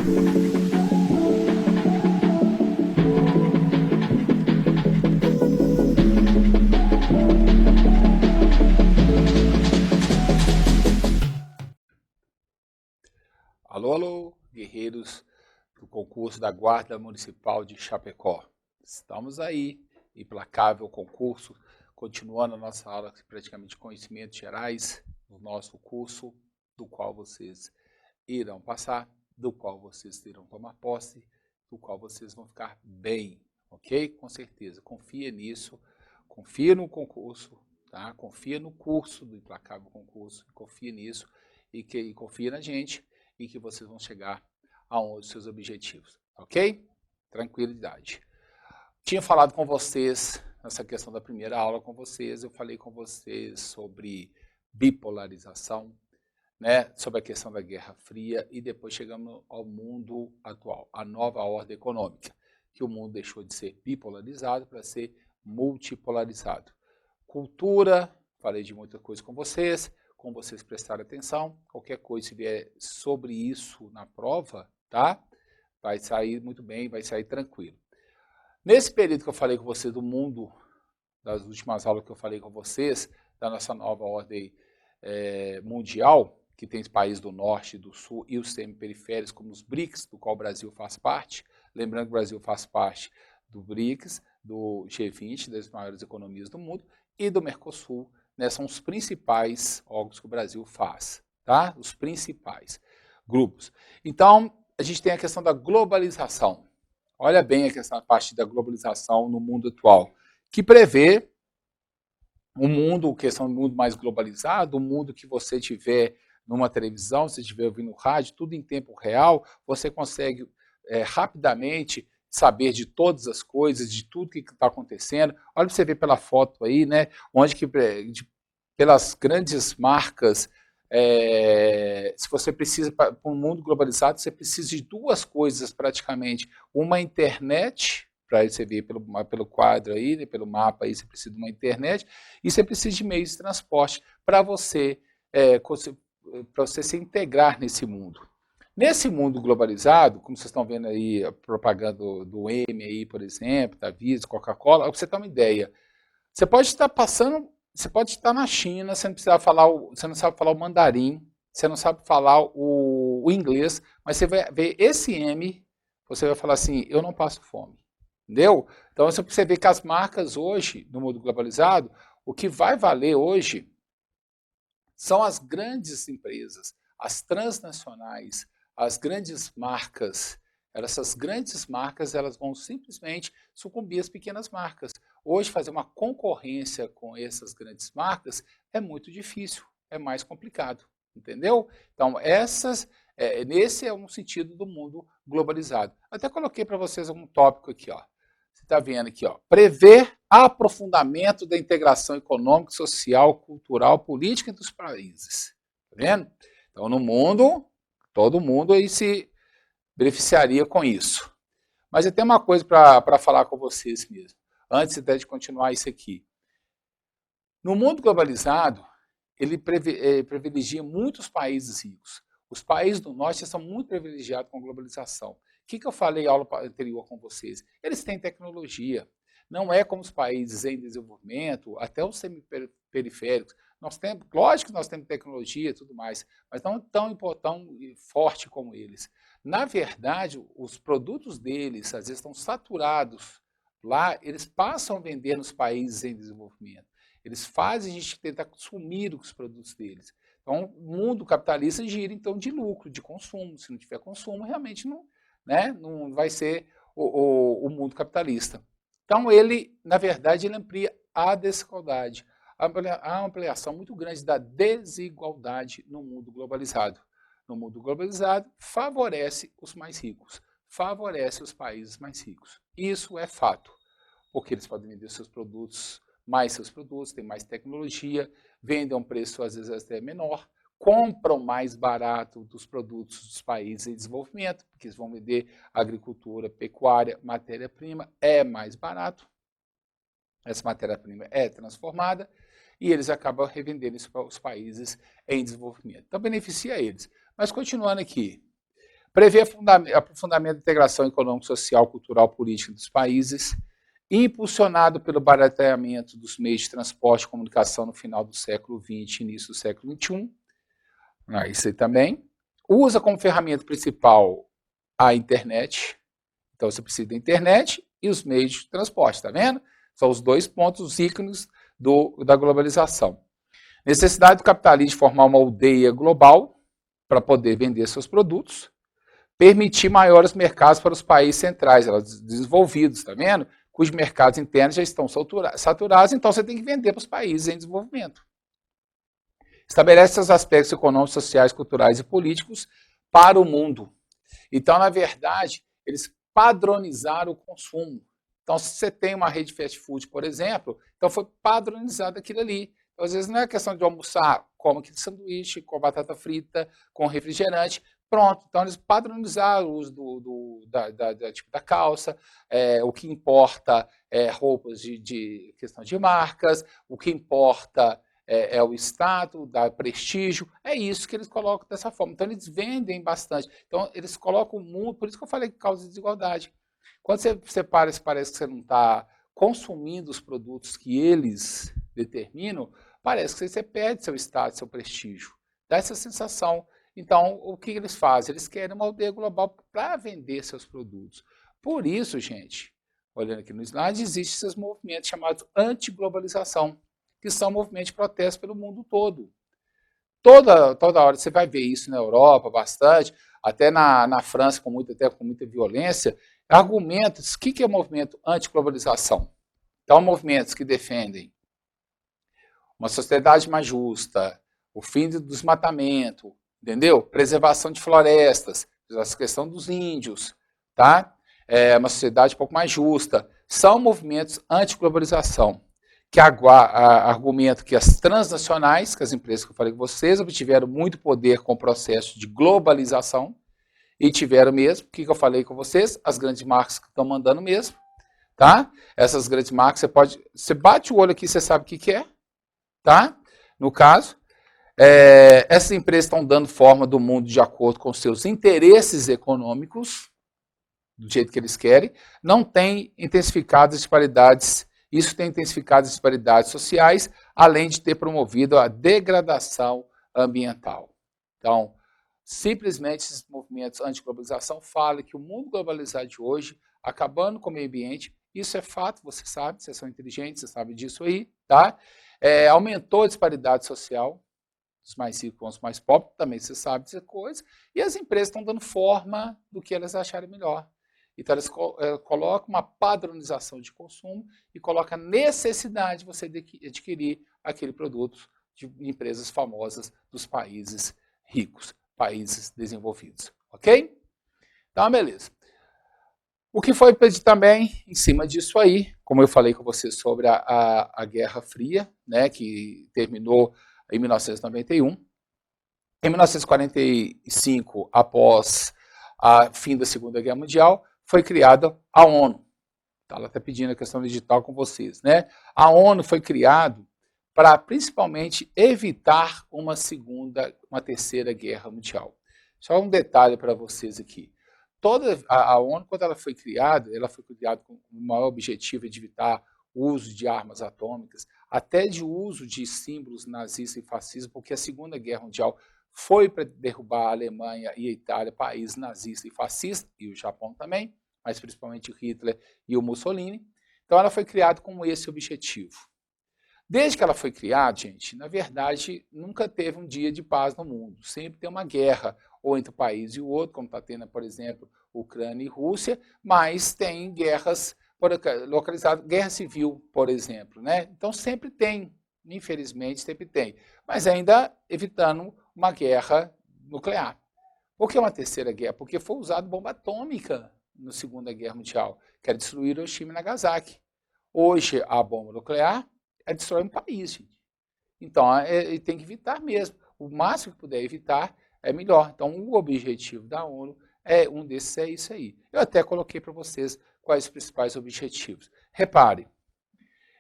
Alô, alô, guerreiros do concurso da Guarda Municipal de Chapecó. Estamos aí, implacável concurso, continuando a nossa aula de praticamente conhecimentos gerais do nosso curso, do qual vocês irão passar, do qual vocês irão tomar posse, do qual vocês vão ficar bem, ok? Com certeza, confia nisso, confia no concurso, tá? Confia no curso do implacável concurso, confia nisso e confia na gente, e que vocês vão chegar aos seus objetivos, ok? Tranquilidade. Tinha falado com vocês, nessa questão da primeira aula com vocês, eu falei com vocês sobre bipolarização, né, sobre a questão da Guerra Fria, e depois chegamos ao mundo atual, a nova ordem econômica, que o mundo deixou de ser bipolarizado para ser multipolarizado. Cultura, falei de muita coisa com vocês prestarem atenção, qualquer coisa se vier sobre isso na prova, tá? Vai sair muito bem, vai sair tranquilo. Nesse período que eu falei com vocês do mundo, das últimas aulas que eu falei com vocês, da nossa nova ordem mundial, que tem os países do norte e do sul e os semi-periféricos, como os BRICS, do qual o Brasil faz parte. Lembrando que o Brasil faz parte do BRICS, do G20, das maiores economias do mundo, e do Mercosul, né, são os principais órgãos que o Brasil faz, tá? Os principais grupos. Então, a gente tem a questão da globalização. Olha bem a questão da parte da globalização no mundo atual, que prevê um mundo, questão do mundo mais globalizado, um mundo que você tiver numa televisão, se estiver ouvindo rádio, tudo em tempo real, você consegue rapidamente saber de todas as coisas, de tudo que está acontecendo. Olha para você ver pela foto aí, né? Onde que pelas grandes marcas, se você precisa, para um mundo globalizado, você precisa de duas coisas praticamente. Uma internet, para você ver pelo quadro aí, né, pelo mapa aí, você precisa de uma internet, e você precisa de meios de transporte para você se integrar nesse mundo. Nesse mundo globalizado, como vocês estão vendo aí, a propaganda do M aí, por exemplo, da Visa, Coca-Cola, para você ter uma ideia, você pode estar você pode estar na China, você não sabe falar o mandarim, você não sabe falar o inglês, mas você vai ver esse M, você vai falar assim, eu não passo fome. Entendeu? Então você vê que as marcas hoje, no mundo globalizado, o que vai valer hoje são as grandes empresas, as transnacionais, as grandes marcas. Essas grandes marcas, elas vão simplesmente sucumbir às pequenas marcas. Hoje, fazer uma concorrência com essas grandes marcas é muito difícil, é mais complicado, entendeu? Então, nesse é um sentido do mundo globalizado. Até coloquei para vocês um tópico aqui, ó. Você está vendo aqui, ó. Prever aprofundamento da integração econômica, social, cultural, política entre os países. Está vendo? Então, no mundo, todo mundo aí se beneficiaria com isso. Mas eu tenho uma coisa para falar com vocês mesmo, antes até de continuar isso aqui. No mundo globalizado, ele privilegia muitos países ricos. Os países do norte são muito privilegiados com a globalização. O que eu falei na aula anterior com vocês? Eles têm tecnologia. Não é como os países em desenvolvimento, até os semi-periféricos. Lógico que nós temos tecnologia e tudo mais, mas não tão forte como eles. Na verdade, os produtos deles, às vezes, estão saturados. Lá, eles passam a vender nos países em desenvolvimento. Eles fazem a gente tentar consumir os produtos deles. Então, o mundo capitalista gira, então, de lucro, de consumo. Se não tiver consumo, realmente não vai ser o mundo capitalista. Então, ele, na verdade, ele amplia a desigualdade. Há uma ampliação muito grande da desigualdade no mundo globalizado. No mundo globalizado, favorece os mais ricos, favorece os países mais ricos. Isso é fato, porque eles podem vender seus produtos, têm mais tecnologia, vendem a um preço às vezes até menor, compram mais barato dos produtos dos países em desenvolvimento, porque eles vão vender agricultura, pecuária, matéria-prima, é mais barato, essa matéria-prima é transformada, e eles acabam revendendo isso para os países em desenvolvimento. Então, beneficia eles. Mas, continuando aqui, Prevê aprofundamento da integração econômica, social, cultural, política dos países, impulsionado pelo barateamento dos meios de transporte e comunicação no final do século XX e início do século XXI. Isso aí também. Usa como ferramenta principal a internet. Então, você precisa da internet e os meios de transporte, tá vendo? São os dois pontos, os ícones da globalização. Necessidade do capitalismo de formar uma aldeia global para poder vender seus produtos. Permitir maiores mercados para os países centrais, desenvolvidos, tá vendo? Cujos mercados internos já estão saturados, então você tem que vender para os países em desenvolvimento. Estabelece os aspectos econômicos, sociais, culturais e políticos para o mundo. Então, na verdade, eles padronizaram o consumo. Então, se você tem uma rede fast food, por exemplo, então foi padronizado aquilo ali. Então, às vezes não é questão de almoçar, como aquele sanduíche, com batata frita, com refrigerante. Pronto, então eles padronizaram o uso tipo da calça, o que importa é roupas de questão de marcas, o que importa é o status, dá prestígio, é isso que eles colocam dessa forma. Então eles vendem bastante, então eles colocam muito, por isso que eu falei que causa desigualdade. Quando você separa, parece que você não está consumindo os produtos que eles determinam, parece que você perde seu status, seu prestígio, dá essa sensação. Então, o que eles fazem? Eles querem uma aldeia global para vender seus produtos. Por isso, gente, olhando aqui no slide, existem esses movimentos chamados anti-globalização, que são movimentos de protesto pelo mundo todo. Toda hora você vai ver isso na Europa bastante, até na França com muita violência, argumentos. O que é movimento anti-globalização? Então, movimentos que defendem uma sociedade mais justa, o fim do desmatamento, entendeu? Preservação de florestas, essa questão dos índios, tá? Uma sociedade um pouco mais justa. São movimentos anti-globalização, que argumentam que as transnacionais, que as empresas que eu falei com vocês, obtiveram muito poder com o processo de globalização, e tiveram mesmo, o que eu falei com vocês, as grandes marcas que estão mandando mesmo, tá? Essas grandes marcas, você bate o olho aqui, você sabe o que é, tá? No caso, essas empresas estão dando forma do mundo de acordo com seus interesses econômicos, do jeito que eles querem, não tem intensificado as disparidades, isso tem intensificado as disparidades sociais, além de ter promovido a degradação ambiental. Então, simplesmente esses movimentos anti-globalização falam que o mundo globalizado de hoje, acabando com o meio ambiente, isso é fato, você sabe, vocês são inteligentes, você sabe disso aí, tá? Aumentou a disparidade social, os mais ricos com os mais pobres, também você sabe dessa coisa, e as empresas estão dando forma do que elas acharem melhor. Então, elas colocam uma padronização de consumo e colocam a necessidade de você adquirir aquele produto de empresas famosas dos países ricos, países desenvolvidos, ok? Então, beleza. O que foi pedido também em cima disso aí, como eu falei com você sobre a Guerra Fria, né, que terminou em 1991. Em 1945, após o fim da Segunda Guerra Mundial, foi criada a ONU. Ela está pedindo a questão digital com vocês, né? A ONU foi criada para principalmente evitar uma terceira guerra mundial. Só um detalhe para vocês aqui. Toda a ONU, quando ela foi criada com o maior objetivo de evitar o uso de armas atômicas, até de uso de símbolos nazistas e fascistas, porque a Segunda Guerra Mundial foi para derrubar a Alemanha e a Itália, países nazistas e fascistas, e o Japão também, mas principalmente o Hitler e o Mussolini. Então ela foi criada com esse objetivo. Desde que ela foi criada, gente, na verdade, nunca teve um dia de paz no mundo. Sempre tem uma guerra, ou entre um país e o outro, como está tendo, por exemplo, Ucrânia e Rússia, mas tem guerras localizadas, guerra civil, por exemplo, né? Então sempre tem, infelizmente, sempre tem. Mas ainda evitando uma guerra nuclear. Por que uma terceira guerra? Porque foi usada bomba atômica na Segunda Guerra Mundial, que era destruir Hiroshima e Nagasaki. Hoje, a bomba nuclear destrói um país, gente. Então, tem que evitar mesmo. O máximo que puder evitar é melhor. Então, o objetivo da ONU um desses é isso aí. Eu até coloquei para vocês quais os principais objetivos. Repare,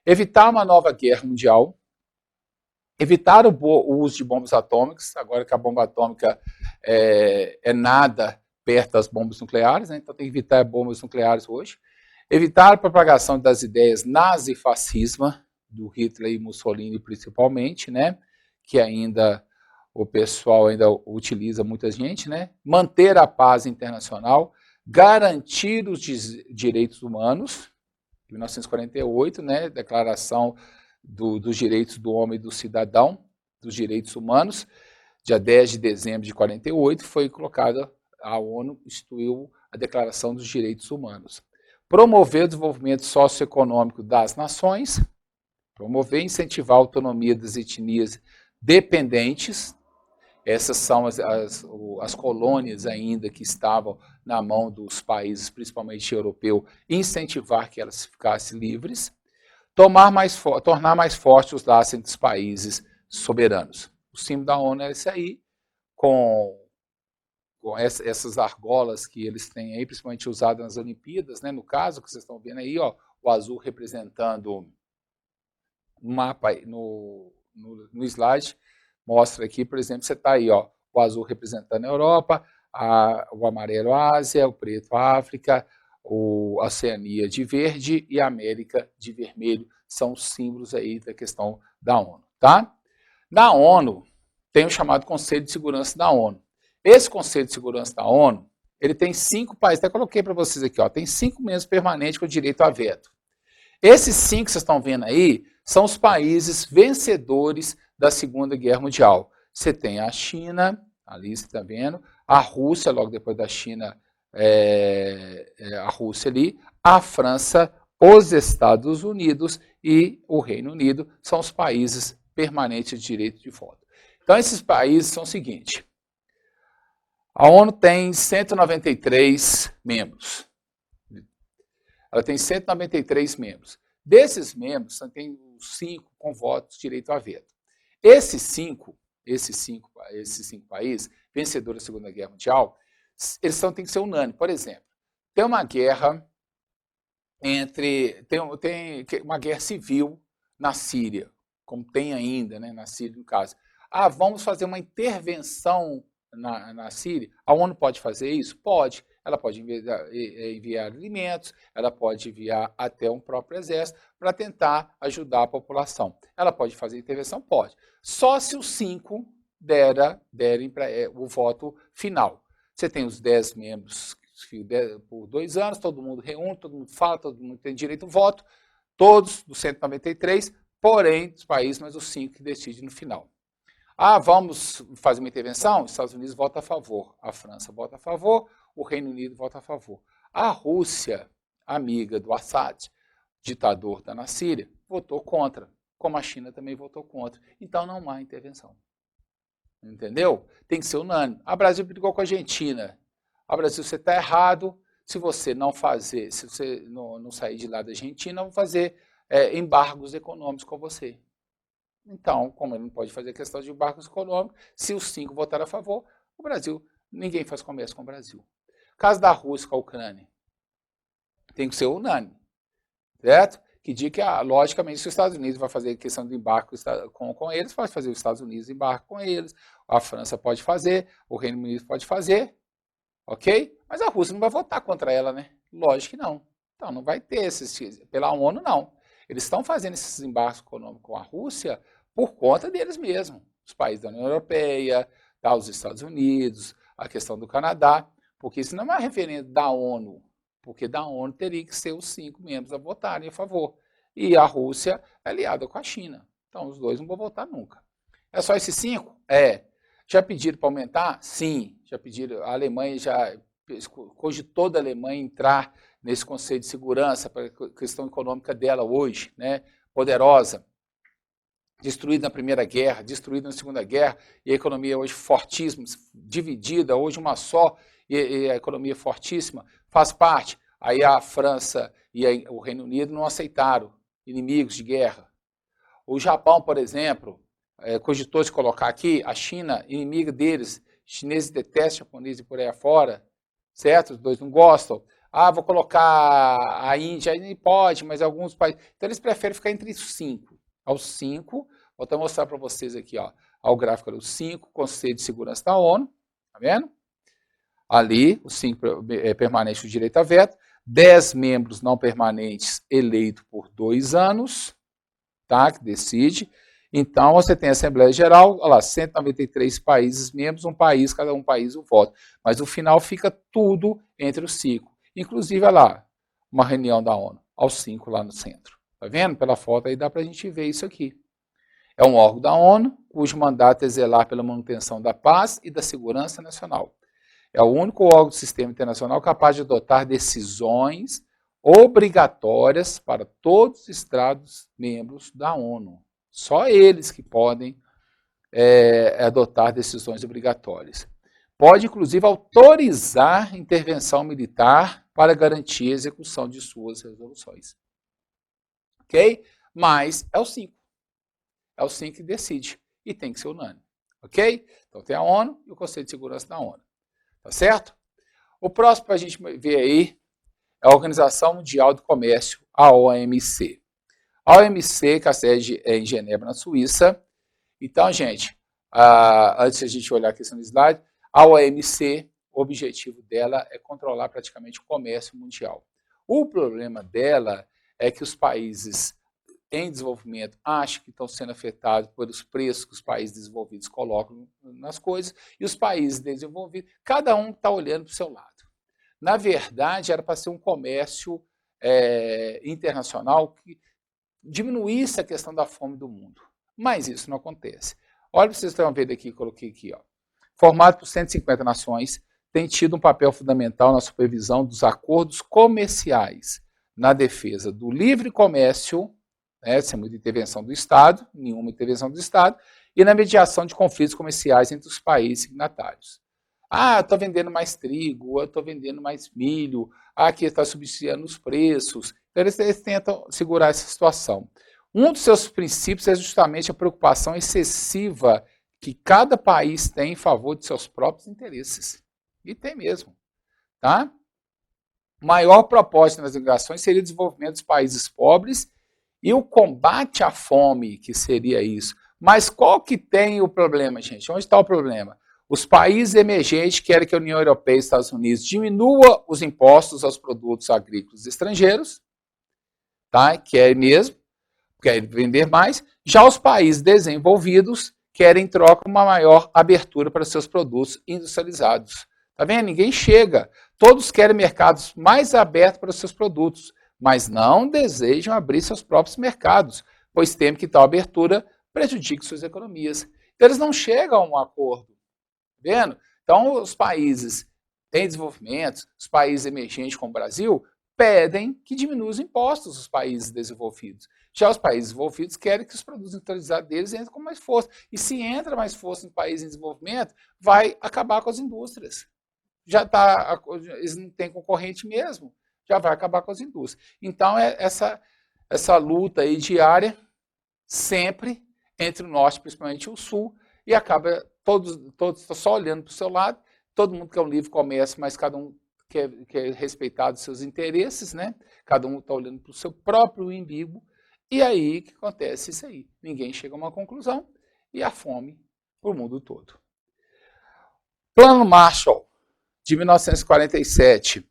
evitar uma nova guerra mundial, evitar o uso de bombas atômicas, agora que a bomba atômica é nada perto das bombas nucleares, né? Então tem que evitar bombas nucleares hoje. Evitar a propagação das ideias nazifascismo, do Hitler e Mussolini principalmente, né? Que ainda o pessoal ainda utiliza muita gente, né? Manter a paz internacional, garantir os direitos humanos, 1948, né? Declaração dos Direitos do Homem e do Cidadão, dos Direitos Humanos, dia 10 de dezembro de 48, foi colocada, a ONU instituiu a Declaração dos Direitos Humanos. Promover o desenvolvimento socioeconômico das nações, promover e incentivar a autonomia das etnias dependentes, essas são as colônias ainda que estavam na mão dos países, principalmente europeus, incentivar que elas ficassem livres, tornar mais fortes os laços entre os países soberanos. O símbolo da ONU é esse aí, com essas argolas que eles têm aí, principalmente usadas nas Olimpíadas, né? No caso, que vocês estão vendo aí, ó, o azul representando um mapa no slide, mostra aqui, por exemplo, você está aí, ó, o azul representando a Europa, o amarelo a Ásia, o preto a África, a Oceania de verde e a América de vermelho, são os símbolos aí da questão da ONU, tá? Na ONU, tem o chamado Conselho de Segurança da ONU. Esse Conselho de Segurança da ONU, ele tem 5 países, até coloquei para vocês aqui, ó, tem 5 membros permanentes com direito a veto. Esses 5 que vocês estão vendo aí, são os países vencedores da Segunda Guerra Mundial. Você tem a China, ali você está vendo, a Rússia, logo depois da China, a Rússia ali, a França, os Estados Unidos e o Reino Unido são os países permanentes de direito de voto. Então, esses países são o seguinte: a ONU tem 193 membros. Ela tem 193 membros. Desses membros, tem 5 com votos direito a veto. Esses cinco países, vencedores da Segunda Guerra Mundial, eles têm que ser unânimes. Por exemplo, tem uma guerra tem uma guerra civil na Síria, como tem ainda, né, na Síria, no caso. Vamos fazer uma intervenção na Síria. A ONU pode fazer isso? Pode. Ela pode enviar alimentos, ela pode enviar até um próprio exército para tentar ajudar a população. Ela pode fazer intervenção? Pode. Só se os 5 derem o voto final. Você tem os 10 membros por 2 anos, todo mundo reúne, todo mundo fala, todo mundo tem direito ao voto, todos dos 193, porém, dos países, mas os 5 que decidem no final. Vamos fazer uma intervenção? Os Estados Unidos votam a favor, a França vota a favor, o Reino Unido vota a favor. A Rússia, amiga do Assad, ditador da Síria, votou contra, como a China também votou contra. Então não há intervenção. Entendeu? Tem que ser unânime. A Brasil brigou com a Argentina. A Brasil, você está errado. Se você não fazer, se você não sair de lá da Argentina, vão fazer embargos econômicos com você. Então, como ele não pode fazer questão de embargos econômicos, se os 5 votarem a favor, o Brasil, ninguém faz comércio com o Brasil. Caso da Rússia com a Ucrânia, tem que ser unânime, certo? Que diz que, logicamente, se os Estados Unidos vai fazer questão de embarque com eles, pode fazer os Estados Unidos embarque com eles, a França pode fazer, o Reino Unido pode fazer, ok? Mas a Rússia não vai votar contra ela, né? Lógico que não. Então, não vai ter pela ONU, não. Eles estão fazendo esses embarques econômicos com a Rússia por conta deles mesmos. Os países da União Europeia, os Estados Unidos, a questão do Canadá, porque isso não é uma referenda da ONU, porque da ONU teria que ser os 5 membros a votarem a favor. E a Rússia é aliada com a China. Então, os dois não vão votar nunca. É só esses 5? Já pediram para aumentar? Sim. Já pediram. A Alemanha já cogitou da Alemanha entrar nesse Conselho de Segurança para a questão econômica dela hoje, né? Poderosa, destruída na Primeira Guerra, destruída na Segunda Guerra, e a economia hoje fortíssima, dividida, hoje uma só, e a economia fortíssima, faz parte. Aí a França e o Reino Unido não aceitaram, inimigos de guerra. O Japão, por exemplo, cogitou de colocar aqui a China, inimiga deles, chineses detestam japoneses e por aí afora, certo? Os dois não gostam. Vou colocar a Índia, nem pode, mas alguns países. Então eles preferem ficar entre os 5. Aos 5, vou até mostrar para vocês aqui, ó, o gráfico dos 5, Conselho de Segurança da ONU, tá vendo? ali, os 5 permanentes do direito a veto, 10 membros não permanentes eleitos por 2 anos, tá, que decide. Então, você tem a Assembleia Geral, olha lá, 193 países membros, um país, cada um país o voto. Mas no final fica tudo entre os 5. Inclusive, olha lá, uma reunião da ONU, aos 5 lá no centro. Tá vendo? Pela foto aí dá para a gente ver isso aqui. É um órgão da ONU, cujo mandato é zelar pela manutenção da paz e da segurança nacional. É o único órgão do sistema internacional capaz de adotar decisões obrigatórias para todos os Estados-membros da ONU. Só eles que podem adotar decisões obrigatórias. Pode, inclusive, autorizar intervenção militar para garantir a execução de suas resoluções. Ok? Mas é o 5. É o 5 que decide. E tem que ser unânime. Ok? Então tem a ONU e o Conselho de Segurança da ONU. Tá certo? O próximo para a gente ver aí é a Organização Mundial do Comércio, a OMC. A OMC, que a sede é em Genebra, na Suíça. Então, gente, antes de a gente olhar aqui no slide, a OMC, o objetivo dela é controlar praticamente o comércio mundial. O problema dela é que os países em desenvolvimento acham que estão sendo afetados pelos preços que os países desenvolvidos colocam nas coisas, e os países desenvolvidos, cada um está olhando para o seu lado. Na verdade, era para ser um comércio internacional que diminuísse a questão da fome do mundo. Mas isso não acontece. Olha, vocês estão vendo aqui, coloquei aqui, ó. Formado por 150 nações, tem tido um papel fundamental na supervisão dos acordos comerciais, na defesa do livre comércio, sem muita intervenção do Estado, nenhuma intervenção do Estado, e na mediação de conflitos comerciais entre os países signatários. Ah, estou vendendo mais trigo, eu estou vendendo mais milho, aqui está subsidiando os preços. Então, eles tentam segurar essa situação. Um dos seus princípios é justamente a preocupação excessiva que cada país tem em favor de seus próprios interesses. E tem mesmo. Tá? O maior propósito das negociações seria o desenvolvimento dos países pobres e o combate à fome, que seria isso. Mas qual que tem o problema, gente? Onde está o problema? Os países emergentes querem que a União Europeia e os Estados Unidos diminua os impostos aos produtos agrícolas estrangeiros, tá? Querem mesmo, querem vender mais. Já os países desenvolvidos querem, em troca, uma maior abertura para seus produtos industrializados. Tá vendo? Ninguém chega. Todos querem mercados mais abertos para os seus produtos, mas não desejam abrir seus próprios mercados, pois temem que tal abertura prejudique suas economias. Então, eles não chegam a um acordo. Tá vendo? Então, os países em desenvolvimento, os países emergentes como o Brasil, pedem que diminua os impostos dos países desenvolvidos. Já os países desenvolvidos querem que os produtos industrializados deles entrem com mais força. E se entra mais força no país em desenvolvimento, vai acabar com as indústrias. Já tá, eles não têm concorrente mesmo, já vai acabar com as indústrias. Então, é essa luta aí diária, sempre entre o norte, principalmente o sul, e acaba todos estão só olhando para o seu lado, todo mundo quer um livre comércio, mas cada um quer respeitar os seus interesses, né? Cada um está olhando para o seu próprio umbigo, e aí que acontece isso aí. Ninguém chega a uma conclusão, e a fome para o mundo todo. Plano Marshall, de 1947.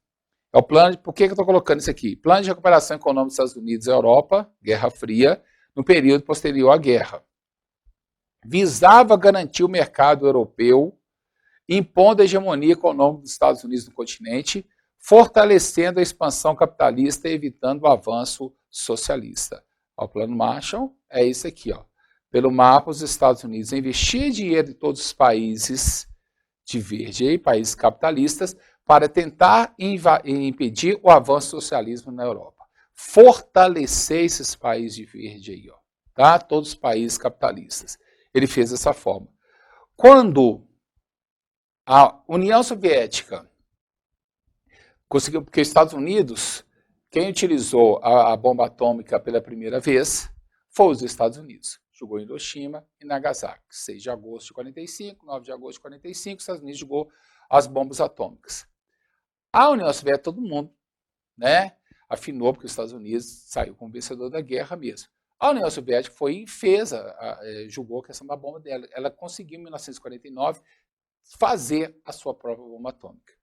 É o plano, por que eu estou colocando isso aqui? Plano de recuperação econômica dos Estados Unidos e Europa, Guerra Fria, no período posterior à guerra. Visava garantir o mercado europeu, impondo a hegemonia econômica dos Estados Unidos no continente, fortalecendo a expansão capitalista e evitando o avanço socialista. O Plano Marshall é isso aqui, ó. Pelo mapa, os Estados Unidos investiam dinheiro em todos os países de verde aí, países capitalistas, para tentar impedir o avanço do socialismo na Europa. Fortalecer esses países de verde aí, ó, tá? Todos os países capitalistas. Ele fez dessa forma. Quando a União Soviética conseguiu, porque os Estados Unidos, quem utilizou a bomba atômica pela primeira vez foi os Estados Unidos. Jogou em Hiroshima e Nagasaki. 6 de agosto de 45, 9 de agosto de 45, os Estados Unidos jogou as bombas atômicas. A União Soviética, todo mundo, né, afinou, porque os Estados Unidos saiu como vencedor da guerra mesmo. A União Soviética foi e fez, julgou a questão da bomba dela. Ela conseguiu, em 1949, fazer a sua própria bomba atômica.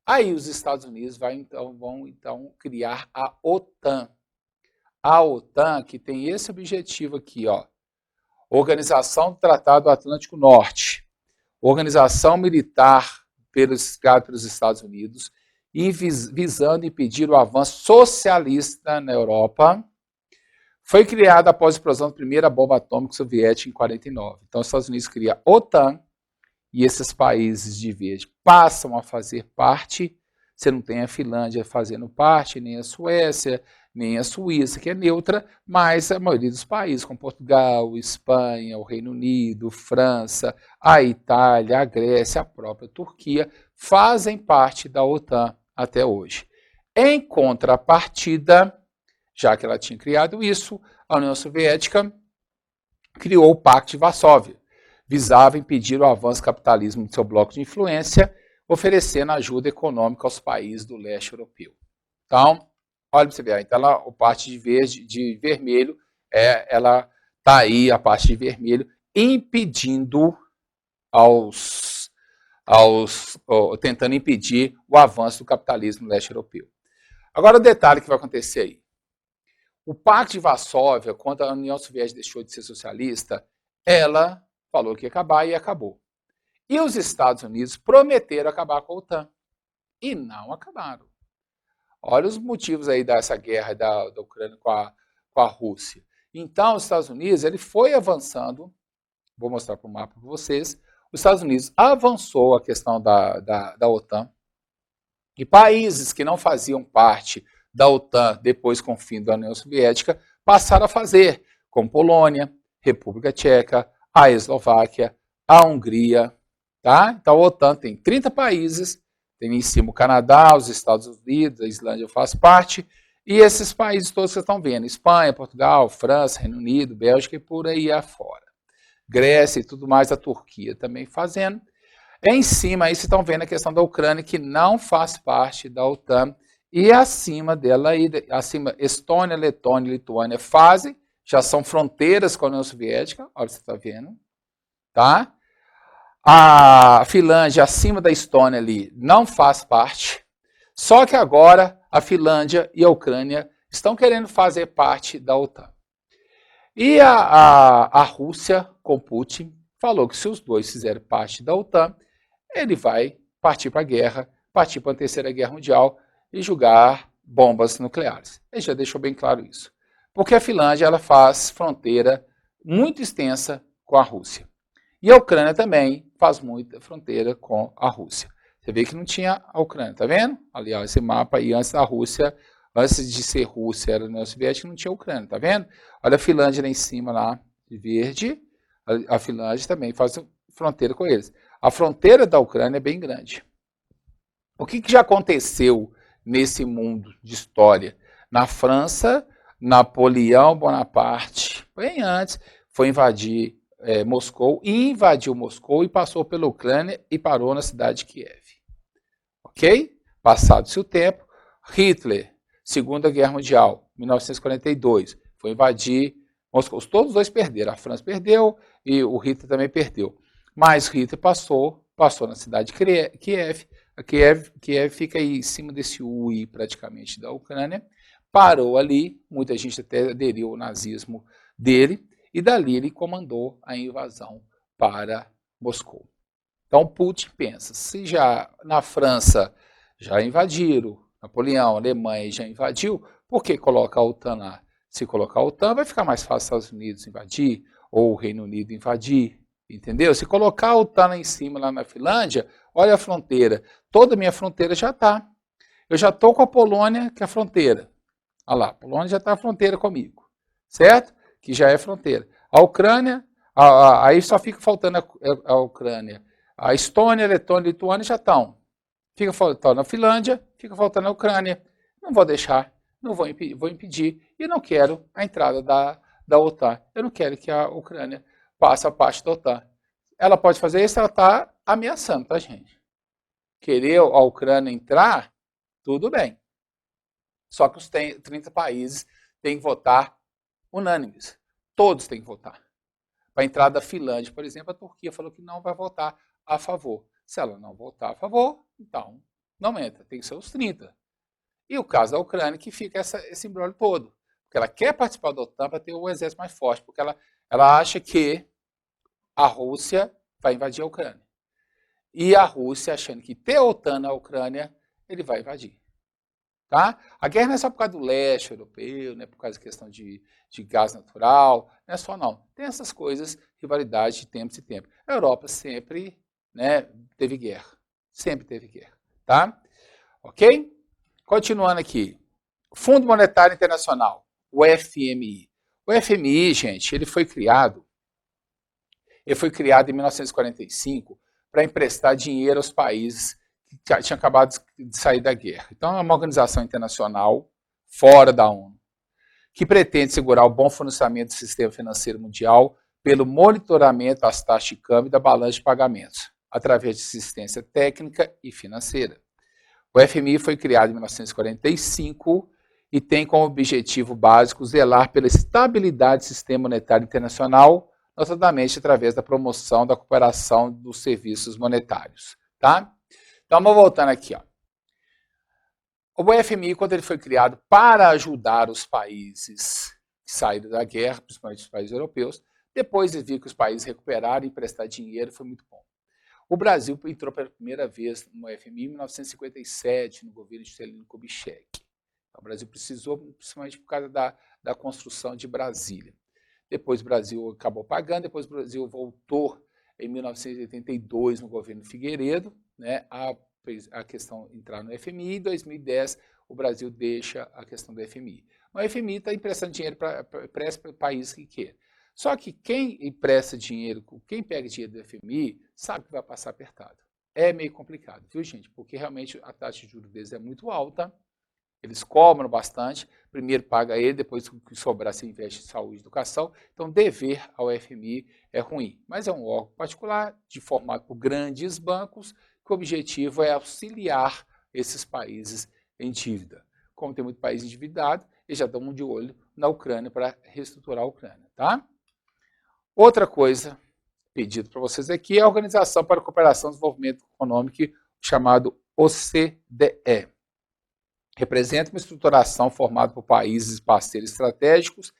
Aí os Estados Unidos vão criar a OTAN. A OTAN que tem esse objetivo aqui, ó, Organização do Tratado Atlântico Norte, organização militar pelos Estados Unidos, visando impedir o avanço socialista na Europa. Foi criada após a explosão da primeira bomba atômica soviética em 1949. Então, os Estados Unidos cria a OTAN e esses países de verde passam a fazer parte. Você não tem a Finlândia fazendo parte, nem a Suécia, nem a Suíça, que é neutra, mas a maioria dos países, como Portugal, Espanha, o Reino Unido, França, a Itália, a Grécia, a própria Turquia, fazem parte da OTAN até hoje. Em contrapartida, já que ela tinha criado isso, a União Soviética criou o Pacto de Varsóvia. Visava impedir o avanço do capitalismo do seu bloco de influência, oferecendo ajuda econômica aos países do leste europeu. Então, olha para você ver, então ela, a parte de verde, de vermelho, ela está aí, a parte de vermelho, impedindo tentando impedir o avanço do capitalismo no leste europeu. Agora o detalhe que vai acontecer aí. O Pacto de Varsóvia, quando a União Soviética deixou de ser socialista, ela falou que ia acabar e acabou. E os Estados Unidos prometeram acabar com a OTAN. E não acabaram. Olha os motivos aí dessa guerra da Ucrânia com a Rússia. Então, os Estados Unidos ele foi avançando, vou mostrar para o mapa para vocês, os Estados Unidos avançou a questão da OTAN, e países que não faziam parte da OTAN depois com o fim da União Soviética passaram a fazer, como Polônia, República Tcheca, a Eslováquia, a Hungria. Tá? Então a OTAN tem 30 países, tem em cima o Canadá, os Estados Unidos, a Islândia faz parte, e esses países todos que vocês estão vendo, Espanha, Portugal, França, Reino Unido, Bélgica e por aí afora. Grécia e tudo mais, a Turquia também fazendo. Em cima aí vocês estão vendo a questão da Ucrânia, que não faz parte da OTAN, e acima dela, aí, acima, Estônia, Letônia e Lituânia fazem, já são fronteiras com a União Soviética, olha o que você está vendo, tá? A Finlândia, acima da Estônia ali, não faz parte, só que agora a Finlândia e a Ucrânia estão querendo fazer parte da OTAN. E a Rússia, com Putin, falou que se os dois fizerem parte da OTAN, ele vai partir para a guerra, partir para a Terceira Guerra Mundial e jogar bombas nucleares. Ele já deixou bem claro isso. Porque a Finlândia ela faz fronteira muito extensa com a Rússia. E a Ucrânia também faz muita fronteira com a Rússia. Você vê que não tinha a Ucrânia, tá vendo? Ali, ó, esse mapa aí, antes da Rússia, antes de ser Rússia, era a União Soviética, não tinha a Ucrânia, tá vendo? Olha a Finlândia lá em cima, lá, de verde. A Finlândia também faz fronteira com eles. A fronteira da Ucrânia é bem grande. O que já aconteceu nesse mundo de história? Na França, Napoleão Bonaparte, bem antes, foi invadir Moscou, e invadiu Moscou e passou pela Ucrânia e parou na cidade de Kiev. Ok? Passado-se o tempo, Hitler, Segunda Guerra Mundial, 1942, foi invadir Moscou. Todos os dois perderam. A França perdeu e o Hitler também perdeu. Mas Hitler passou na cidade de Kiev. Kiev fica aí em cima desse UI praticamente da Ucrânia. Parou ali, muita gente até aderiu ao nazismo dele, e dali ele comandou a invasão para Moscou. Então Putin pensa, se já na França já invadiram, Napoleão, a Alemanha já invadiu, por que colocar a OTAN lá? Se colocar a OTAN, vai ficar mais fácil os Estados Unidos invadir, ou o Reino Unido invadir, entendeu? Se colocar a OTAN lá em cima, lá na Finlândia, olha a fronteira, toda a minha fronteira já está. Eu já estou com a Polônia, que é a fronteira. Olha lá, a Polônia já está a fronteira comigo, certo? Que já é fronteira. A Ucrânia, aí só fica faltando a Ucrânia. A Estônia, a Letônia e a Lituânia já estão. Fica faltando a Finlândia, fica faltando a Ucrânia. Não vou deixar, não vou impedir, e não quero a entrada da OTAN. Eu não quero que a Ucrânia passe a parte da OTAN. Ela pode fazer isso, ela está ameaçando, tá, gente? Querer a Ucrânia entrar, tudo bem. Só que os 30 países têm que votar unânimes. Todos têm que votar. Para a entrada da Finlândia, por exemplo, a Turquia falou que não vai votar a favor. Se ela não votar a favor, então não entra, tem que ser os 30. E o caso da Ucrânia, que fica esse imbróglio todo. Porque ela quer participar da OTAN para ter um exército mais forte, porque ela acha que a Rússia vai invadir a Ucrânia. E a Rússia, achando que ter a OTAN na Ucrânia, ele vai invadir. Tá? A guerra não é só por causa do leste europeu, não é por causa da questão de gás natural, não é só não. Tem essas coisas, rivalidade de tempos e tempos. A Europa sempre, né, teve guerra. Sempre teve guerra. Tá? Ok? Continuando aqui. Fundo Monetário Internacional, o FMI. O FMI, gente, ele foi criado em 1945 para emprestar dinheiro aos países que tinham acabado de sair da guerra. Então, é uma organização internacional fora da ONU, que pretende segurar o bom funcionamento do sistema financeiro mundial pelo monitoramento das taxas de câmbio e da balança de pagamentos, através de assistência técnica e financeira. O FMI foi criado em 1945 e tem como objetivo básico zelar pela estabilidade do sistema monetário internacional, notadamente através da promoção da cooperação dos serviços monetários. Tá? Então, vamos voltando aqui. Ó. O FMI, quando ele foi criado para ajudar os países que saíram da guerra, principalmente os países europeus, depois de vir que os países recuperaram e emprestar dinheiro, foi muito bom. O Brasil entrou pela primeira vez no FMI em 1957, no governo de Juscelino Kubitschek. O Brasil precisou, principalmente por causa da construção de Brasília. Depois o Brasil acabou pagando, depois o Brasil voltou em 1982 no governo Figueiredo, né, a questão entrar no FMI, em 2010 o Brasil deixa a questão do FMI. O FMI está emprestando dinheiro para países que querem. Só que quem empresta dinheiro, quem pega dinheiro do FMI, sabe que vai passar apertado. É meio complicado, viu, gente? Porque realmente a taxa de juros deles é muito alta, eles cobram bastante, primeiro paga ele, depois o que sobrar se investe em saúde e educação. Então, dever ao FMI é ruim. Mas é um órgão particular, formado por grandes bancos, que o objetivo é auxiliar esses países em dívida. Como tem muito país endividado, eles já dão um de olho na Ucrânia para reestruturar a Ucrânia. Tá? Outra coisa, pedido para vocês aqui, é a Organização para a Cooperação e Desenvolvimento Econômico, chamado OCDE. Representa uma estruturação formada por países parceiros estratégicos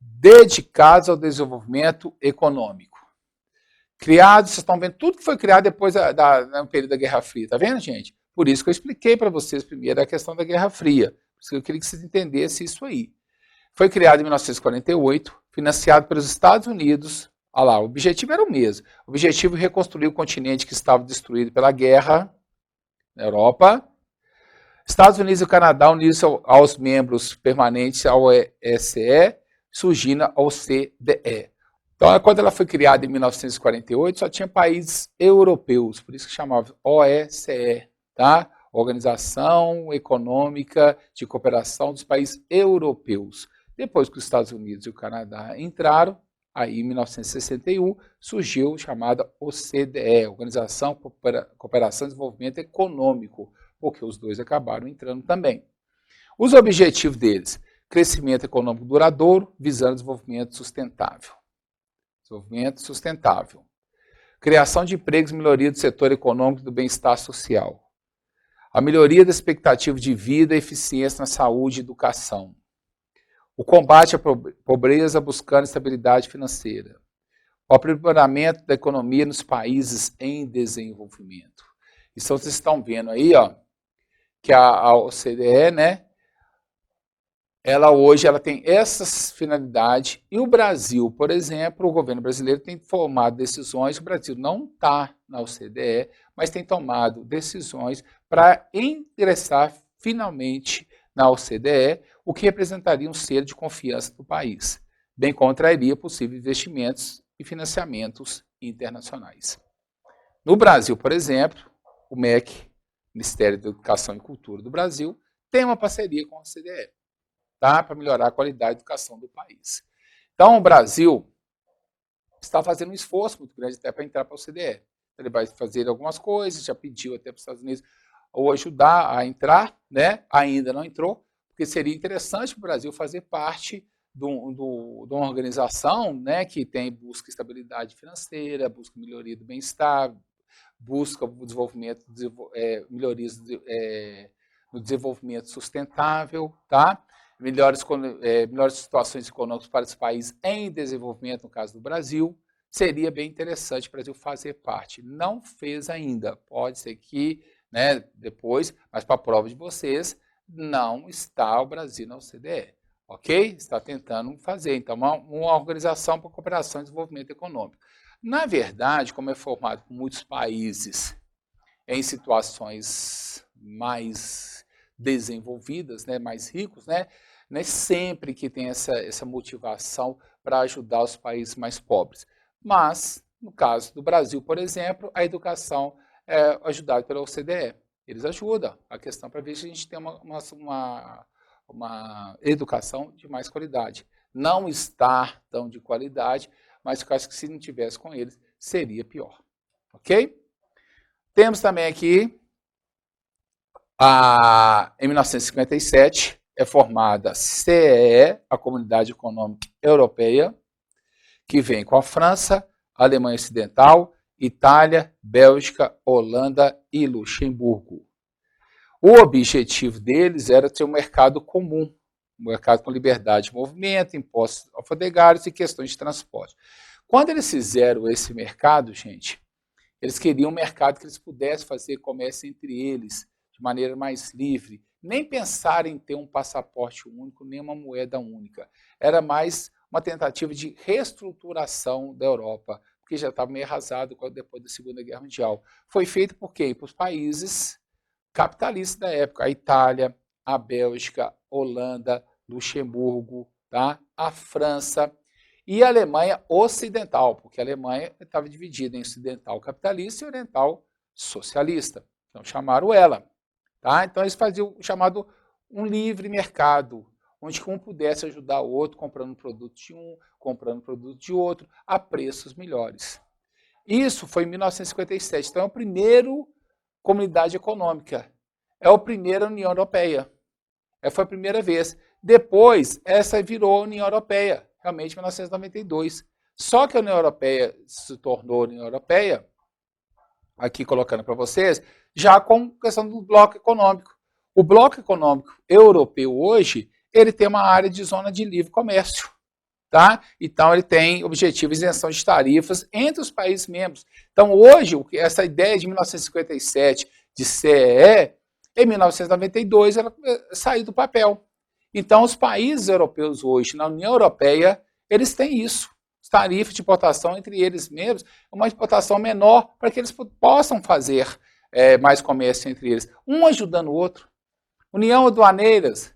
dedicados ao desenvolvimento econômico. Criado, vocês estão vendo tudo que foi criado depois no período da Guerra Fria, tá vendo, gente? Por isso que eu expliquei para vocês primeiro a questão da Guerra Fria, por isso que eu queria que vocês entendessem isso aí. Foi criado em 1948, financiado pelos Estados Unidos. Olha lá, o objetivo era o mesmo. O objetivo é reconstruir o continente que estava destruído pela guerra na Europa. Estados Unidos e o Canadá uniram-se aos membros permanentes ao OSCE, surgindo a OCDE. Então, quando ela foi criada em 1948, só tinha países europeus, por isso que chamava OSCE, tá? Organização Econômica de Cooperação dos Países Europeus. Depois que os Estados Unidos e o Canadá entraram, aí em 1961 surgiu a chamada OCDE, Organização Cooperação e Desenvolvimento Econômico, porque os dois acabaram entrando também. Os objetivos deles: crescimento econômico duradouro, visando desenvolvimento sustentável. Desenvolvimento sustentável. Criação de empregos e melhoria do setor econômico e do bem-estar social. A melhoria da expectativa de vida e eficiência na saúde e educação. O combate à pobreza buscando estabilidade financeira. O aprimoramento da economia nos países em desenvolvimento. Então, vocês estão vendo aí, ó, que a OCDE, né, ela hoje tem essas finalidades, e o Brasil, por exemplo, o governo brasileiro tem tomado decisões, o Brasil não está na OCDE, mas tem tomado decisões para ingressar finalmente na OCDE, o que representaria um selo de confiança do país, bem contrairia possíveis investimentos e financiamentos internacionais. No Brasil, por exemplo, o MEC, Ministério da Educação e Cultura do Brasil, tem uma parceria com a OCDE, tá? Para melhorar a qualidade da educação do país. Então, o Brasil está fazendo um esforço muito grande até para entrar para a OCDE. Ele vai fazer algumas coisas, já pediu até para os Estados Unidos ou ajudar a entrar, né? Ainda não entrou, porque seria interessante para o Brasil fazer parte de uma organização, né, que busca estabilidade financeira, busca melhoria do bem-estar, busca o desenvolvimento, melhorias no desenvolvimento sustentável, tá? Melhores situações econômicas para os países em desenvolvimento, no caso do Brasil. Seria bem interessante o Brasil fazer parte. Não fez ainda, pode ser que, né, depois, mas para a prova de vocês, não está o Brasil na OCDE, ok? Está tentando fazer, então, uma organização para cooperação e desenvolvimento econômico. Na verdade, como é formado por muitos países em situações mais desenvolvidas, né, mais ricos, né, não é sempre que tem essa motivação para ajudar os países mais pobres. Mas, no caso do Brasil, por exemplo, a educação é ajudada pela OCDE. Eles ajudam a questão para ver se a gente tem uma educação de mais qualidade. Não está tão de qualidade, mas eu acho que se não tivesse com eles, seria pior. Ok? Temos também aqui, em 1957, é formada a CEE, a Comunidade Econômica Europeia, que vem com a França, Alemanha Ocidental, Itália, Bélgica, Holanda e Luxemburgo. O objetivo deles era ter um mercado comum, um mercado com liberdade de movimento, impostos alfandegários e questões de transporte. Quando eles fizeram esse mercado, gente, eles queriam um mercado que eles pudessem fazer comércio entre eles de maneira mais livre, nem pensar em ter um passaporte único, nem uma moeda única. Era mais uma tentativa de reestruturação da Europa, porque já estava meio arrasado depois da Segunda Guerra Mundial. Foi feito por quem? Por países capitalistas da época, a Itália, a Bélgica, Holanda, Luxemburgo, tá? A França e a Alemanha Ocidental, porque a Alemanha estava dividida em ocidental capitalista e oriental socialista. Então chamaram ela. Tá? Então eles faziam o chamado um livre mercado, onde um pudesse ajudar o outro, comprando produto de um, comprando produto de outro, a preços melhores. Isso foi em 1957, então é o primeiro Comunidade Econômica, é a primeira União Europeia, foi a primeira vez. Depois, essa virou a União Europeia, realmente em 1992. Só que a União Europeia se tornou a União Europeia, aqui colocando para vocês, já com questão do bloco econômico. O bloco econômico europeu hoje, ele tem uma área de zona de livre comércio, tá? Então ele tem objetivo de isenção de tarifas entre os países membros. Então hoje, essa ideia de 1957 de CEE, em 1992 ela saiu do papel. Então os países europeus hoje, na União Europeia, eles têm isso. Tarifas de importação entre eles mesmos, uma importação menor para que eles possam fazer mais comércio entre eles, um ajudando o outro. União Aduaneiras,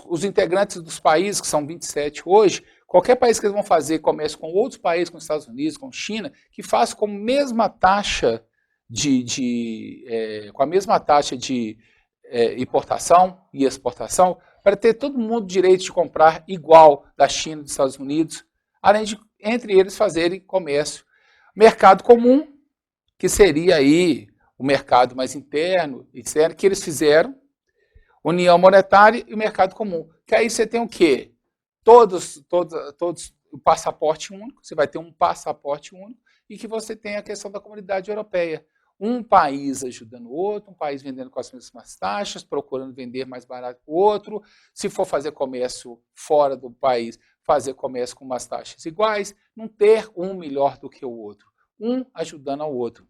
os integrantes dos países, que são 27 hoje, qualquer país que eles vão fazer comércio com outros países, com os Estados Unidos, com China, que faça com a mesma taxa com a mesma taxa de importação e exportação, para ter todo mundo direito de comprar igual da China e dos Estados Unidos, além de, entre eles, fazerem comércio. Mercado comum, que seria aí o mercado mais interno, externo, que eles fizeram, união monetária e o mercado comum. Que aí você tem o quê? Todos o passaporte único, você vai ter um passaporte único, e que você tem a questão da comunidade europeia. Um país ajudando o outro, um país vendendo com as mesmas taxas, procurando vender mais barato que o outro. Se for fazer comércio fora do país, fazer comércio com umas taxas iguais, não ter um melhor do que o outro, um ajudando ao outro.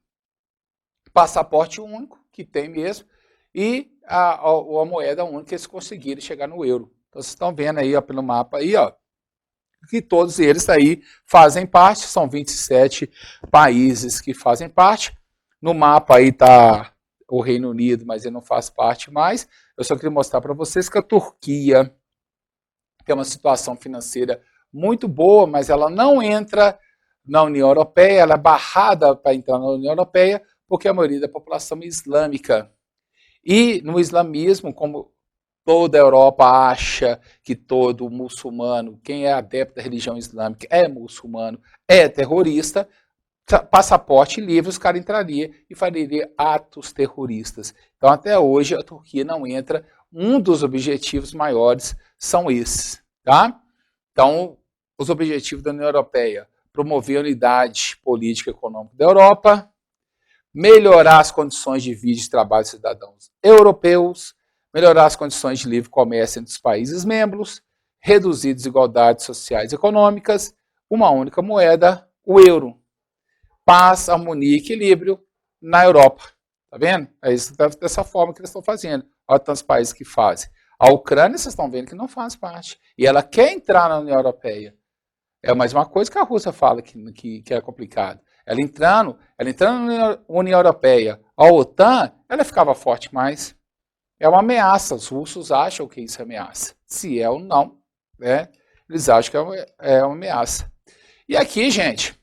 Passaporte único, que tem mesmo, e a moeda única, que eles conseguiram chegar no euro. Então vocês estão vendo aí, ó, pelo mapa aí, ó, que todos eles aí fazem parte, são 27 países que fazem parte. No mapa aí está o Reino Unido, mas ele não faz parte mais. Eu só queria mostrar para vocês que a Turquia tem uma situação financeira muito boa, mas ela não entra na União Europeia, ela é barrada para entrar na União Europeia, porque a maioria da população é islâmica. E no islamismo, como toda a Europa acha que todo muçulmano, quem é adepto da religião islâmica é muçulmano, é terrorista, passaporte livre, os caras entrariam e fariam atos terroristas. Então, até hoje, a Turquia não entra. Um dos objetivos maiores são esses, tá? Então, os objetivos da União Europeia: promover a unidade política e econômica da Europa, melhorar as condições de vida e de trabalho dos cidadãos europeus, melhorar as condições de livre comércio entre os países membros, reduzir desigualdades sociais e econômicas, uma única moeda, o euro. Paz, harmonia e equilíbrio na Europa. Tá vendo? É isso, dessa forma que eles estão fazendo. Olha tantos países que fazem. A Ucrânia, vocês estão vendo que não faz parte. E ela quer entrar na União Europeia. É mais uma coisa que a Rússia fala que é complicado. Ela entrando na União Europeia, a OTAN, ela ficava forte mais. É uma ameaça. Os russos acham que isso é ameaça. Se é ou não, né? Eles acham que é uma ameaça. E aqui, gente,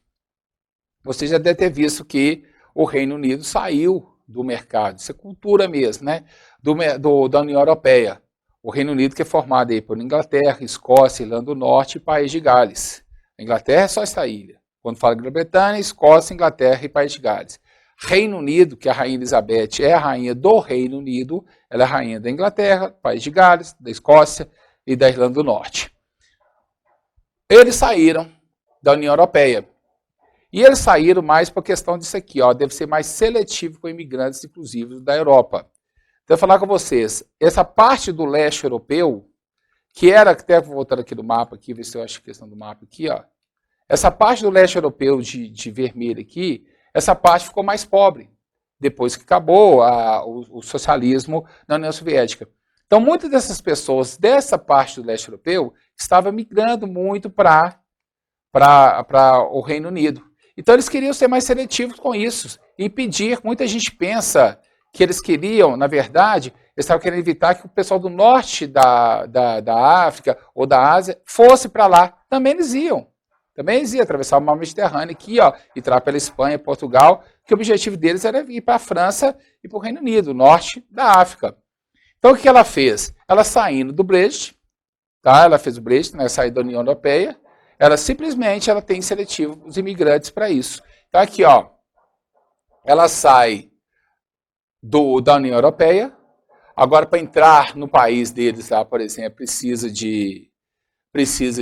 você já deve ter visto que o Reino Unido saiu do mercado. Isso é cultura mesmo, né? Da União Europeia. O Reino Unido que é formado aí por Inglaterra, Escócia, Irlanda do Norte e País de Gales. A Inglaterra é só essa ilha. Quando fala Grã-Bretanha, Escócia, Inglaterra e País de Gales. Reino Unido, que a Rainha Elizabeth é a rainha do Reino Unido, ela é a rainha da Inglaterra, País de Gales, da Escócia e da Irlanda do Norte. Eles saíram da União Europeia. E eles saíram mais por questão disso aqui, ó, deve ser mais seletivo com imigrantes, inclusive, da Europa. Então, eu vou falar com vocês, essa parte do leste europeu, que era, até voltando aqui do mapa, aqui, ver se eu acho a questão do mapa aqui, ó. Essa parte do leste europeu de vermelho aqui, essa parte ficou mais pobre, depois que acabou o socialismo na União Soviética. Então, muitas dessas pessoas dessa parte do leste europeu estavam migrando muito para o Reino Unido. Então, eles queriam ser mais seletivos com isso e pedir. Muita gente pensa que eles queriam, na verdade, eles estavam querendo evitar que o pessoal do norte da África ou da Ásia fosse para lá. Também eles iam. Também eles iam atravessar o mar Mediterrâneo aqui, ó, entrar pela Espanha, Portugal, que o objetivo deles era ir para a França e para o Reino Unido, norte da África. Então, o que ela fez? Ela saindo do Brexit, tá? Ela fez o Brexit, né, saiu da União Europeia, ela simplesmente tem seletivo os imigrantes para isso. Então, aqui, ó, ela sai da União Europeia. Agora, para entrar no país deles, lá, por exemplo, precisa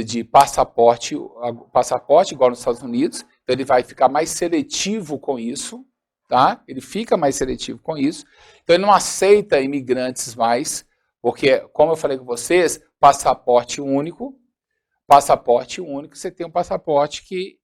de passaporte, igual nos Estados Unidos. Então, ele vai ficar mais seletivo com isso, tá? Ele fica mais seletivo com isso. Então, ele não aceita imigrantes mais, porque, como eu falei com vocês, passaporte único, você tem um passaporte que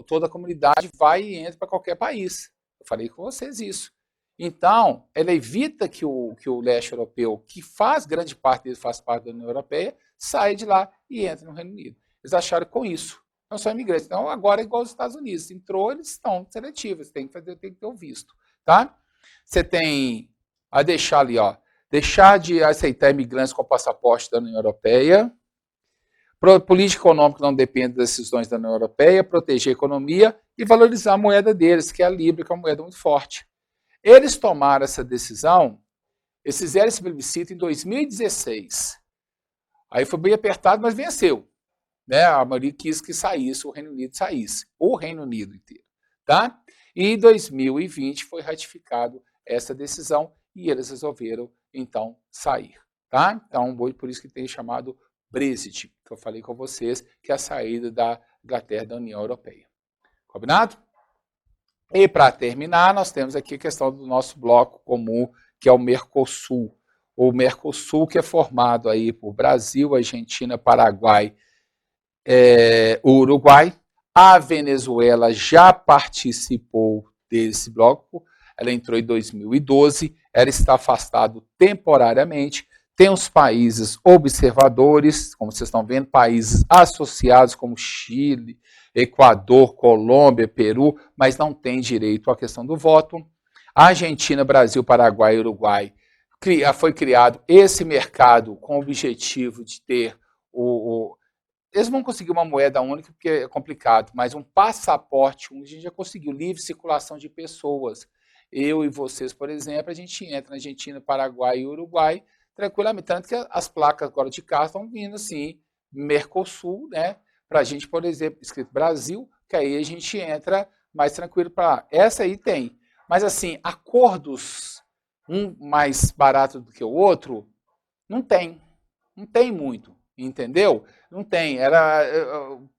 toda a comunidade vai e entra para qualquer país. Eu falei com vocês isso. Então, ela evita que o leste europeu, que faz grande parte dele, faz parte da União Europeia, saia de lá e entre no Reino Unido. Eles acharam com isso. Não são imigrantes. Então, agora é igual aos Estados Unidos. Entrou, eles estão seletivos. Tem que ter o visto. Tá? Você tem a deixar ali, ó. Deixar de aceitar imigrantes com passaporte da União Europeia. Política econômica não depende das decisões da União Europeia. Proteger a economia e valorizar a moeda deles, que é a Libra, que é uma moeda muito forte. Eles tomaram essa decisão, eles fizeram esse plebiscito em 2016. Aí foi bem apertado, mas venceu. Né? A maioria quis que saísse, o Reino Unido saísse. O Reino Unido inteiro. Tá? E em 2020 foi ratificado essa decisão e eles resolveram, então, sair. Tá? Então, por isso que tem chamado Brexit, que eu falei com vocês, que é a saída da Inglaterra da União Europeia. Combinado? E para terminar, nós temos aqui a questão do nosso bloco comum, que é o Mercosul. O Mercosul que é formado aí por Brasil, Argentina, Paraguai, Uruguai. A Venezuela já participou desse bloco, ela entrou em 2012, ela está afastada temporariamente. Tem os países observadores, como vocês estão vendo, países associados como Chile, Equador, Colômbia, Peru, mas não tem direito à questão do voto. Argentina, Brasil, Paraguai e Uruguai foi criado esse mercado com o objetivo de ter eles vão conseguir uma moeda única porque é complicado, mas um passaporte único a gente já conseguiu, livre circulação de pessoas. Eu e vocês, por exemplo, a gente entra na Argentina, Paraguai e Uruguai tranquilamente, tanto que as placas agora de carro estão vindo assim, Mercosul, né? Para a gente, por exemplo, escrito Brasil, que aí a gente entra mais tranquilo para lá. Essa aí tem. Mas assim, acordos, um mais barato do que o outro, não tem. Não tem muito, entendeu? Não tem.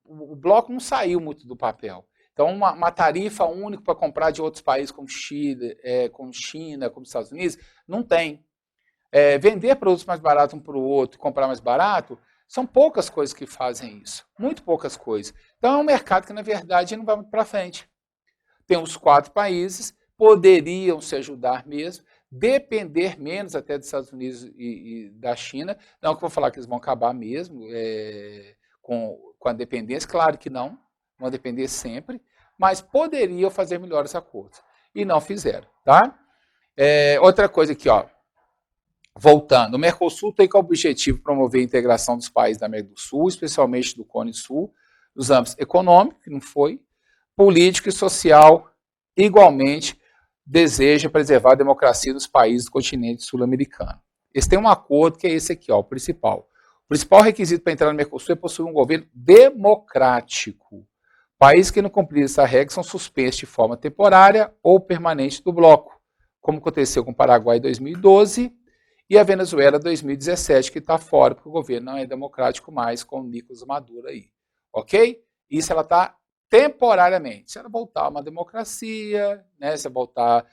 O bloco não saiu muito do papel. Então, uma tarifa única para comprar de outros países como Chile, como China, como Estados Unidos, não tem. Vender produtos mais baratos um para o outro, comprar mais barato, são poucas coisas que fazem isso. Muito poucas coisas. Então, é um mercado que, na verdade, não vai muito para frente. Tem os 4 países, poderiam se ajudar mesmo, depender menos até dos Estados Unidos e da China. Não que eu vou falar que eles vão acabar mesmo com a dependência, claro que não, vão depender sempre, mas poderiam fazer melhores acordos. E não fizeram, tá? Outra coisa aqui, ó. Voltando, o Mercosul tem como objetivo promover a integração dos países da América do Sul, especialmente do Cone Sul, nos âmbitos econômico, que não foi, político e social, igualmente deseja preservar a democracia dos países do continente sul-americano. Eles têm um acordo que é esse aqui, ó, o principal. O principal requisito para entrar no Mercosul é possuir um governo democrático. Países que não cumprem essa regra são suspensos de forma temporária ou permanente do bloco, como aconteceu com o Paraguai em 2012 e a Venezuela 2017, que está fora, porque o governo não é democrático mais, com o Nicolás Maduro aí. Ok? Isso ela está temporariamente. Se ela voltar a uma democracia, né, se voltar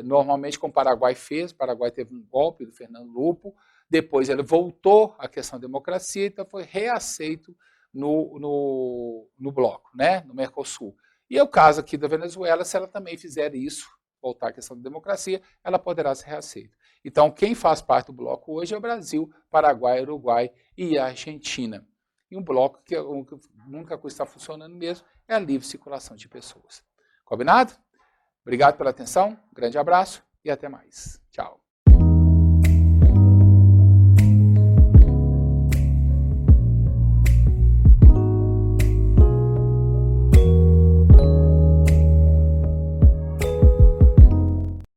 normalmente como o Paraguai fez, o Paraguai teve um golpe do Fernando Lupo, depois ele voltou à questão da democracia, então foi reaceito no bloco, né, no Mercosul. E é o caso aqui da Venezuela, se ela também fizer isso, voltar à questão da democracia, ela poderá ser reaceita. Então, quem faz parte do bloco hoje é o Brasil, Paraguai, Uruguai e a Argentina. E um bloco que a única coisa que está funcionando mesmo é a livre circulação de pessoas. Combinado? Obrigado pela atenção, grande abraço e até mais.